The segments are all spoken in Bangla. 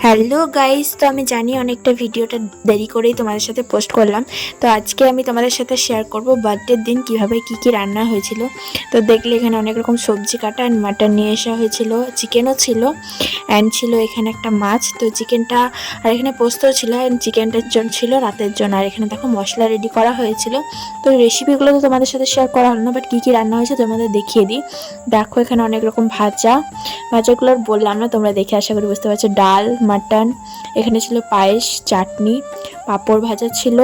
হ্যালো গাইস, তো আমি জানি অনেকটা ভিডিওটা দেরি করেই তোমাদের সাথে পোস্ট করলাম। তো আজকে আমি তোমাদের সাথে শেয়ার করব বার্থডের দিন কিভাবে কি রান্না হয়েছিল। তো দেখলে এখানে অনেক রকম সবজি কাটা অ্যান্ড মাটন নিয়ে আসা হয়েছিল, চিকেনও ছিল অ্যান্ড ছিল এখানে একটা মাছ। তো চিকেনটা আর এখানে পোস্তও ছিল অ্যান্ড চিকেনটার জন্য ছিল রাতের জন্য। আর এখানে দেখো মশলা রেডি করা হয়েছিল। তো রেসিপিগুলো তো তোমাদের সাথে শেয়ার করা হলো না, বাট কী রান্না হয়েছে তোমাদের দেখিয়ে দিই। দেখো এখানে অনেক রকম ভাজাগুলো বললাম না, তোমরা দেখে আশা করি বুঝতে পারছো। ডাল, মাটন, এখানে ছিল পায়েস, চাটনি, পাঁপড় ভাজা ছিল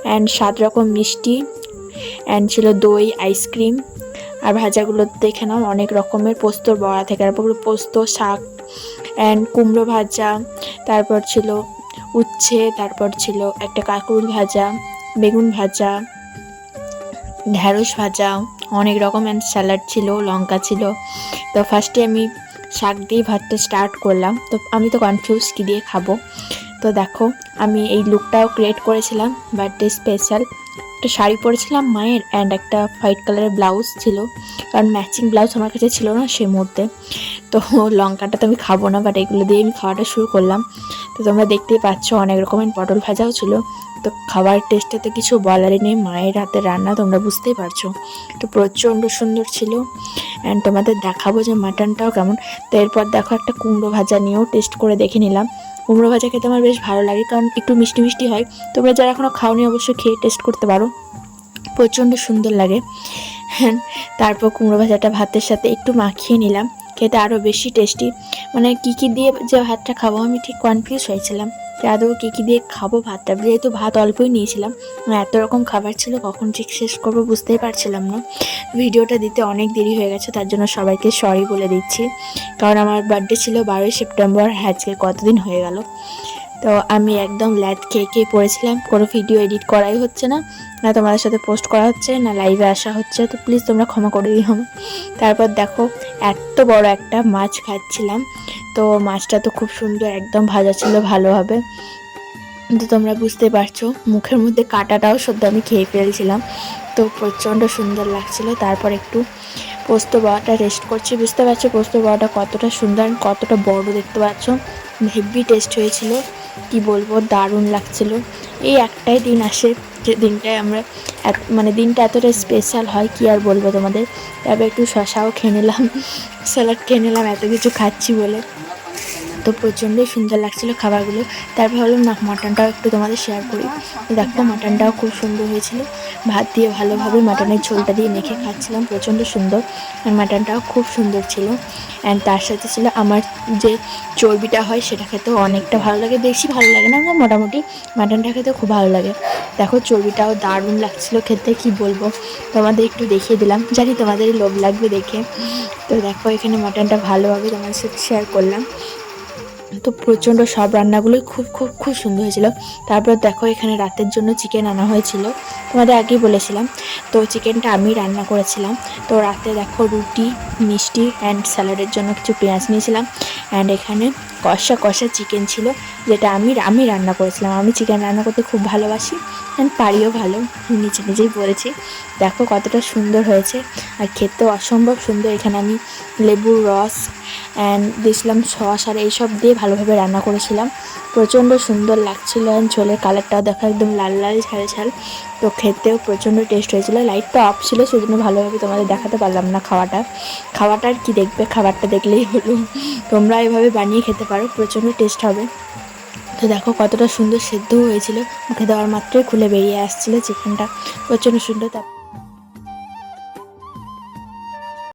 অ্যান্ড 7 রকম মিষ্টি অ্যান্ড ছিল দই, আইসক্রিম। আর ভাজাগুলো দেখে নাও অনেক রকমের, পোস্তর বড়া থেকে তারপর পোস্ত, শাক অ্যান্ড কুমড়ো ভাজা, তারপর ছিল উচ্ছে, তারপর ছিল একটা কাঁকরোল ভাজা, বেগুন ভাজা, ঢ্যাঁড়স ভাজা, অনেক রকম অ্যান্ড স্যালাড ছিল, লঙ্কা ছিল। তো ফার্স্টে আমি শাক দিয়ে ভাতটা স্টার্ট করলাম। তো আমি তো কনফিউজ কী দিয়ে খাবো। তো দেখো আমি এই লুকটাও ক্রিয়েট করেছিলাম বার্থডে স্পেশাল। একটা শাড়ি পরেছিলাম মায়ের অ্যান্ড একটা হোয়াইট কালারের ব্লাউজ ছিল, কারণ ম্যাচিং ব্লাউজ আমার কাছে ছিল না সেই মুহূর্তে। তো লঙ্কাটা তো আমি খাবো না, বাট এগুলো দিয়ে আমি খাওয়াটা শুরু করলাম। তো তোমরা দেখতেই পাচ্ছ অনেক রকমের পটল ভাজাও ছিল। তো খাবার টেস্টে তো কিছু বলারই নেই, মায়ের হাতের রান্না তোমরা বুঝতেই পারছো। তো প্রচণ্ড সুন্দর ছিল অ্যান্ড তোমাদের দেখাবো যে মাটনটাও কেমন। তো এরপর দেখো একটা কুমড়ো ভাজা নিয়েও টেস্ট করে দেখে নিলাম। কুমড়ো ভাজা খেতে আমার বেশ ভালো লাগে, কারণ একটু মিষ্টি মিষ্টি হয়। তোমরা যারা এখনও খাওনি অবশ্যই খেয়ে টেস্ট করতে পারো, প্রচণ্ড সুন্দর লাগে। হ্যাঁ, তারপর কুমড়ো ভাজাটা ভাতের সাথে একটু মাখিয়ে নিলাম, খেতে আরও বেশি টেস্টি। মানে কী দিয়ে যে ভাতটা খাবো আমি ঠিক কনফিউজ হয়েছিলাম যে আদৌ কী দিয়ে খাবো ভাতটা, যেহেতু ভাত অল্পই নিয়েছিলাম। এত রকম খাবার ছিল, কখন ঠিক শেষ করবো বুঝতেই পারছিলাম না। ভিডিওটা দিতে অনেক দেরি হয়ে গেছে, তার জন্য সবাইকে সরি বলে দিচ্ছি, কারণ আমার বার্থডে ছিল 12ই সেপ্টেম্বর। আজকে কতদিন হয়ে গেল। তো আমি একদম ল্যাদ খেয়ে পড়েছিলাম, কোনো ভিডিও এডিট করাই হচ্ছে না, না তোমাদের সাথে পোস্ট করা হচ্ছে, না লাইভে আসা হচ্ছে। তো প্লিজ তোমরা ক্ষমা করে দিও। তারপর দেখো এত বড় একটা মাছ খাচ্ছিলাম। তো মাছটা তো খুব সুন্দর একদম ভাজা ছিল ভালোভাবে। তো তোমরা বুঝতে পারছো মুখের মধ্যে কাঁটাটাও সদ্য আমি খেয়ে ফেলছিলাম। তো প্রচণ্ড সুন্দর লাগছিল। তারপর একটু পোস্ত বড়াটা রেস্ট করছি। বুঝতে পারছো পোস্ত বড়াটা কতটা সুন্দর, কতটা বড় দেখতে পাচ্ছ। হেভি টেস্ট হয়েছিল, কি বলবো, দারুণ লাগছিল। এই একটাই দিন আসে যে দিনটায় আমরা মানে দিনটা এতটা স্পেশাল হয়, কি আর বলবো তোমাদের। তবে একটু শশাও খেয়ে নিলাম, স্যালাড খেয়ে নিলাম, এত কিছু খাচ্ছি বলে। তো প্রচণ্ড সুন্দর লাগছিলো খাবারগুলো। তারপর ভাবলাম না মাটনটাও একটু তোমাদের শেয়ার করি। দেখো মাটনটাও খুব সুন্দর হয়েছিল, ভাত দিয়ে ভালোভাবে মাটনের ঝোলটা দিয়ে মেখে খাচ্ছিলাম, প্রচণ্ড সুন্দর। আর মাটনটাও খুব সুন্দর ছিল অ্যান্ড তার সাথে ছিল আমার যে চর্বিটা হয় সেটা খেতেও অনেকটা ভালো লাগে, বেশি ভালো লাগে না, মোটামুটি মাটনটা খেতে খুব ভালো লাগে। দেখো চর্বিটাও দারুণ লাগছিলো খেতে, কি বলবো, তোমাদের একটু দেখিয়ে দিলাম, জানি তোমাদের লোভ লাগবে দেখে। তো দেখো এখানে মাটনটা ভালোভাবে তোমাদের সাথে শেয়ার করলাম। তো প্রচণ্ড সব রান্নাগুলোই খুব খুব খুব সুন্দর হয়েছিল। তারপর দেখো এখানে রাতের জন্য চিকেন আনা হয়েছিল, তোমাদের আগেই বলেছিলাম। তো চিকেনটা আমি রান্না করেছিলাম। তো রাতে দেখো রুটি, মিষ্টি অ্যান্ড স্যালাডের জন্য কিছু পেঁয়াজ নিয়েছিলাম অ্যান্ড এখানে কষা চিকেন ছিল, যেটা আমি রান্না করেছিলাম। আমি চিকেন রান্না করতে খুব ভালোবাসি অ্যান্ড পারিও ভালো, নিজেই বলেছি। দেখো কতটা সুন্দর হয়েছে আর খেতেও অসম্ভব সুন্দর। এখানে আমি লেবুর রস অ্যান্ড দিয়েছিলাম সস, আর এইসব দিয়ে ভালোভাবে রান্না করেছিলাম, প্রচণ্ড সুন্দর লাগছিলো। অ্যান্ড ঝোলের কালারটাও দেখো একদম লাল লাল ঝাল। তো খেতেও প্রচণ্ড টেস্ট হয়েছিলো। লাইটটা অফ ছিল সেজন্য ভালোভাবে তোমাদের দেখাতে পারলাম না খাওয়াটা আর কি দেখবে, খাবারটা দেখলেই হলো। তোমরা এভাবে বানিয়ে খেতে পারো, প্রচণ্ড টেস্ট হবে। তো দেখো কতটা সুন্দর সেদ্ধ হয়েছিল, মুখে দেওয়ার মাত্রই খুলে বেরিয়ে আসছিলো চিকেনটা, প্রচণ্ড সুন্দর।